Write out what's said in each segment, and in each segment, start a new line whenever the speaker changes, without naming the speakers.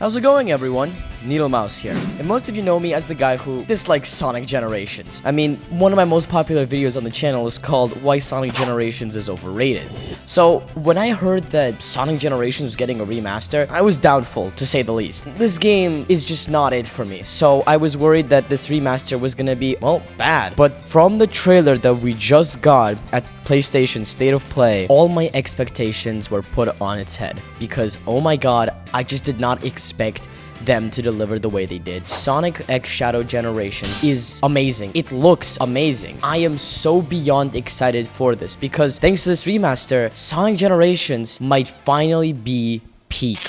How's it going, everyone? NeedleMouse here. And most of you know me as the guy who dislikes Sonic Generations. I mean, one of my most popular videos on the channel is called Why Sonic Generations is Overrated. So, when I heard that Sonic Generations was getting a remaster, I was doubtful, to say the least. This game is just not it for me, so I was worried that this remaster was gonna be, well, bad. But from the trailer that we just got at PlayStation State of Play, all my expectations were put on its head. Because, oh my god, I just did not expect them to deliver the way they did. SonicXShadow Generations is amazing. It looks amazing. I am so beyond excited for this because thanks to this remaster, Sonic Generations might finally be peak.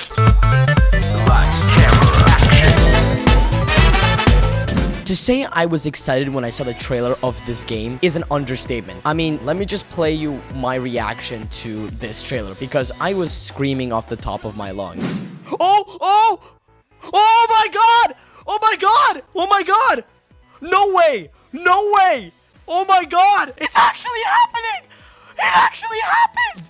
To say I was excited when I saw the trailer of this game is an understatement. I mean, let me just play you my reaction to this trailer because I was screaming off the top of my lungs. Oh my god! Oh my god! Oh my god! No way! No way! Oh my god! It's actually happening! It actually happened!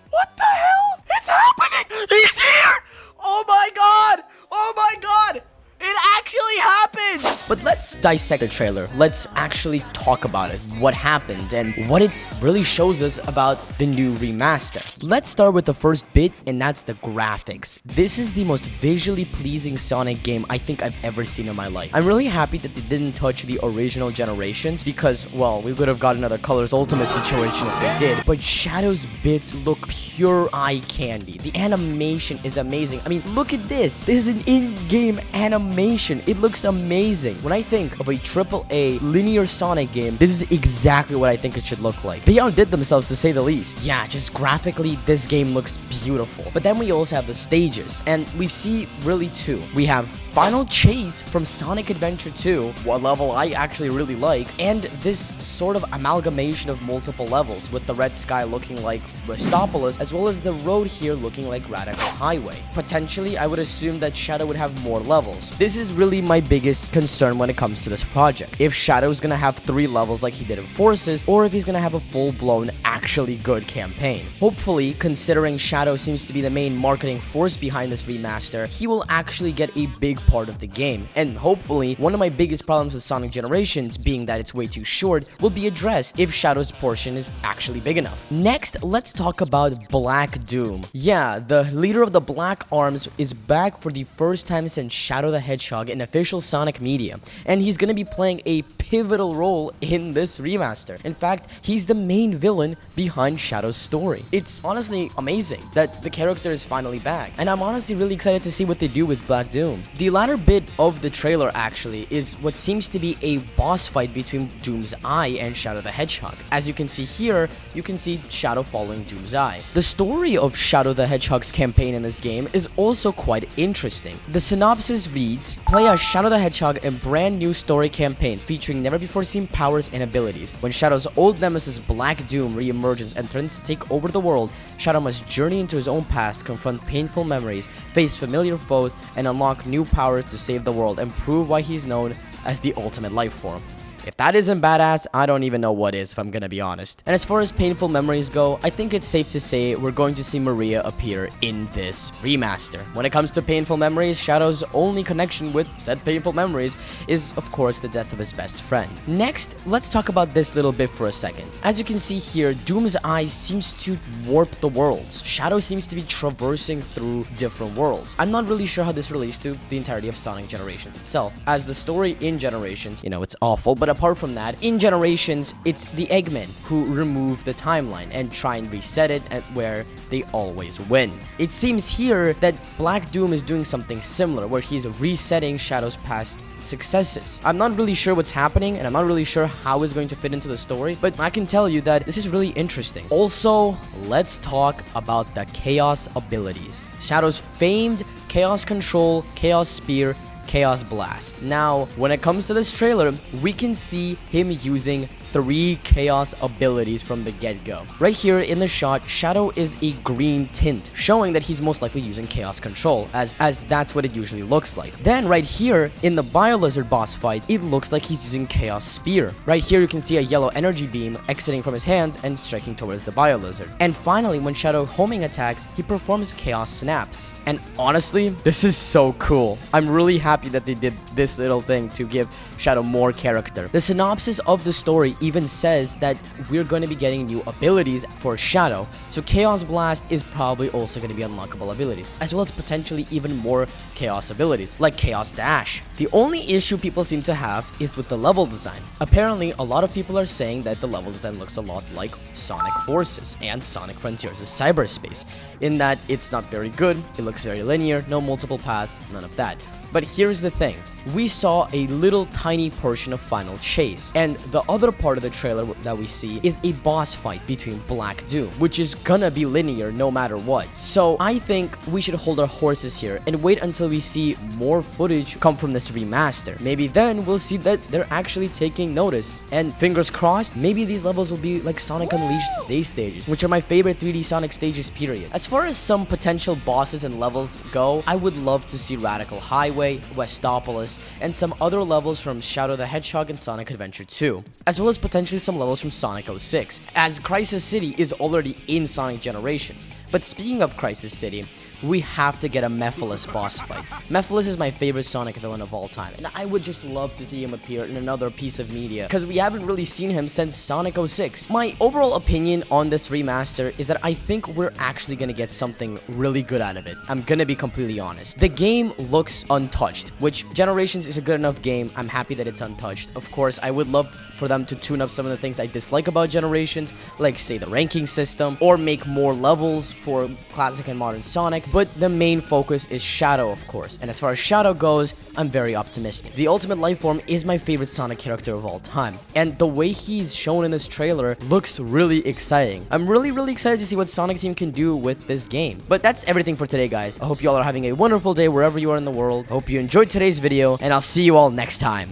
What the hell? It's happening! He's here! Oh my god! Oh my god! It actually happened! But let's dissect the trailer. Let's actually talk about it, what happened, and what it really shows us about the new remaster. Let's start with the first bit, and that's the graphics. This is the most visually pleasing Sonic game I think I've ever seen in my life. I'm really happy that they didn't touch the original Generations because, well, we would have got another Colors Ultimate situation if they did. But Shadow's bits look pure eye candy. The animation is amazing. I mean, look at this. This is an in-game animation. It looks amazing. When I think of a AAA linear Sonic game, this is exactly what I think it should look like. They outdid themselves, to say the least. Yeah, just graphically, this game looks beautiful. But then we also have the stages, and we see really two. We have Final Chase from Sonic Adventure 2, one level I actually really like, and this sort of amalgamation of multiple levels, with the red sky looking like Westopolis, as well as the road here looking like Radical Highway. Potentially, I would assume that Shadow would have more levels. This is really my biggest concern when it comes to this project. If Shadow's gonna have 3 levels like he did in Forces, or if he's gonna have a full-blown, actually good campaign. Hopefully, considering Shadow seems to be the main marketing force behind this remaster, he will actually get a big part of the game, and hopefully one of my biggest problems with Sonic Generations, being that it's way too short, will be addressed if Shadow's portion is actually big enough. Next, let's talk about Black Doom. Yeah, the leader of the Black Arms is back for the first time since Shadow the Hedgehog in official Sonic media, and he's gonna be playing a pivotal role in this remaster. In fact, he's the main villain behind Shadow's story. It's honestly amazing that the character is finally back, and I'm honestly really excited to see what they do with Black Doom. The latter bit of the trailer actually is what seems to be a boss fight between Doom's Eye and Shadow the Hedgehog. As you can see here, you can see Shadow following Doom's Eye. The story of Shadow the Hedgehog's campaign in this game is also quite interesting. The synopsis reads, play as Shadow the Hedgehog in brand new story campaign featuring never before seen powers and abilities. When Shadow's old nemesis Black Doom reemerges and threatens to take over the world, Shadow must journey into his own past, confront painful memories, face familiar foes, and unlock new powers to save the world and prove why he's known as the ultimate life form. If that isn't badass, I don't even know what is, if I'm gonna be honest. And as far as painful memories go, I think it's safe to say we're going to see Maria appear in this remaster. When it comes to painful memories, Shadow's only connection with said painful memories is, of course, the death of his best friend. Next, let's talk about this little bit for a second. As you can see here, Doom's Eye seems to warp the worlds. Shadow seems to be traversing through different worlds. I'm not really sure how this relates to the entirety of Sonic Generations itself, as the story in Generations, you know, it's awful, but apart from that, in Generations, it's the Eggmen who remove the timeline and try and reset it at where they always win. It seems here that Black Doom is doing something similar, where he's resetting Shadow's past successes. I'm not really sure what's happening, and I'm not really sure how it's going to fit into the story, but I can tell you that this is really interesting. Also, let's talk about the Chaos abilities. Shadow's famed Chaos Control, Chaos Spear, Chaos Blast. Now, when it comes to this trailer, we can see him using 3 chaos abilities from the get-go. Right here in the shot, Shadow is a green tint, showing that he's most likely using chaos control, as that's what it usually looks like. Then right here in the Biolizard boss fight, it looks like he's using chaos spear. Right here you can see a yellow energy beam exiting from his hands and striking towards the Biolizard. And finally, when Shadow homing attacks, he performs chaos snaps. And honestly, this is so cool. I'm really happy that they did this little thing to give Shadow more character. The synopsis of the story even says that we're going to be getting new abilities for Shadow, so Chaos Blast is probably also going to be unlockable abilities, as well as potentially even more chaos abilities, like Chaos Dash. The only issue people seem to have is with the level design. Apparently, a lot of people are saying that the level design looks a lot like Sonic Forces and Sonic Frontiers' Cyberspace, in that it's not very good, it looks very linear, no multiple paths, none of that. But here's the thing, we saw a little tiny portion of Final Chase, and the other part of the trailer that we see is a boss fight between Black Doom, which is gonna be linear no matter what. So I think we should hold our horses here and wait until we see more footage come from this remaster. Maybe then we'll see that they're actually taking notice, and fingers crossed, maybe these levels will be like Sonic Unleashed day stages, which are my favorite 3D Sonic stages, period. As far as some potential bosses and levels go, I would love to see Radical Highway, Westopolis, and some other levels from Shadow the Hedgehog and Sonic Adventure 2, as well as potentially some levels from Sonic 06, as Crisis City is already in Sonic Generations. But speaking of Crisis City, we have to get a Mephiles boss fight. Mephiles is my favorite Sonic villain of all time, and I would just love to see him appear in another piece of media, because we haven't really seen him since Sonic 06. My overall opinion on this remaster is that I think we're actually gonna get something really good out of it. I'm gonna be completely honest. The game looks untouched, which Generations is a good enough game. I'm happy that it's untouched. Of course, I would love for them to tune up some of the things I dislike about Generations, like say the ranking system, or make more levels for classic and modern Sonic. But the main focus is Shadow, of course, and as far as Shadow goes, I'm very optimistic. The Ultimate Lifeform is my favorite Sonic character of all time, and the way he's shown in this trailer looks really exciting. I'm really excited to see what Sonic Team can do with this game. But that's everything for today, guys. I hope you all are having a wonderful day wherever you are in the world. I hope you enjoyed today's video, and I'll see you all next time.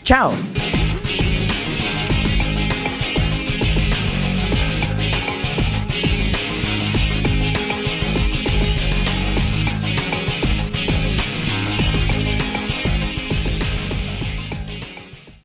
Ciao!